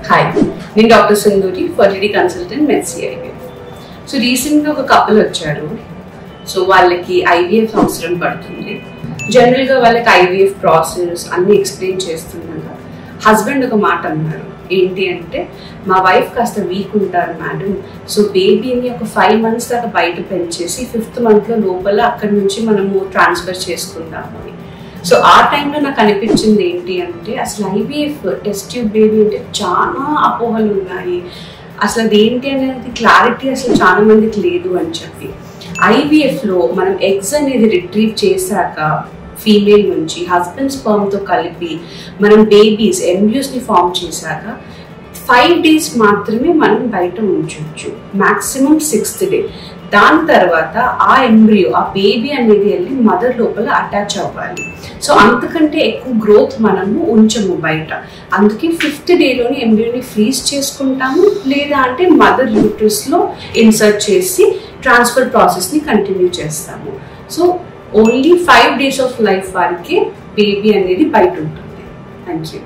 Hi, నేను doctor Sindhuri fertility consultant Medcy IVF. So రీసెంట్గా ఒక కపుల్ వచ్చారు. సో వాళ్ళకి ఐవీఎఫ్ అవసరం పడుతుంది. జనరల్గా వాళ్ళకి ఐవీఎఫ్ ప్రాసెస్ అన్నీ ఎక్స్ప్లెయిన్ చేస్తున్నాక హస్బెండ్ ఒక మాట అన్నారు. ఏంటి అంటే, మా వైఫ్ కాస్త వీక్ ఉంటారు మేడం, సో బేబీని ఒక 5 months దాకా బయట పెంచేసి 5th month లోపల అక్కడి నుంచి మనము ట్రాన్స్ఫర్ చేసుకుందాము అని. సో ఆ టైంలో నాకు అనిపించింది ఏంటి అంటే, అసలు ఐవీఎఫ్ టెస్ట్ ట్యూబ్ బేబీ అంటే చాలా అపోహలు ఉన్నాయి, అసలు అదేంటి అనేది క్లారిటీ అసలు చాలా మందికి లేదు అని చెప్పి. ఐవీఎఫ్లో మనం ఎగ్స్ అనేది రిట్రీవ్ చేశాక ఫీమేల్ నుంచి హస్బెండ్ స్పర్మ్తో కలిపి మనం బేబీస్ ఎంబ్రియోస్ని ఫామ్ చేశాక 5 days మాత్రమే మనం బయట ఉంచవచ్చు, మ్యాక్సిమం 6th day. దాని తర్వాత ఆ ఎంబ్రియో, ఆ బేబీ అనేది వెళ్ళి మదర్ లోపల అటాచ్ అవ్వాలి. సో అంతకంటే ఎక్కువ గ్రోత్ మనము ఉంచము బయట. అందుకే 5th dayలోనే ఎంబ్రియోని ఫ్రీజ్ చేసుకుంటాము, లేదా అంటే మదర్ యూట్రస్లో ఇన్సర్ట్ చేసి ట్రాన్స్ఫర్ ప్రాసెస్ని కంటిన్యూ చేస్తాము. So only 5 days of life వరకే బేబీ అనేది బయట ఉంటుంది. Thank you.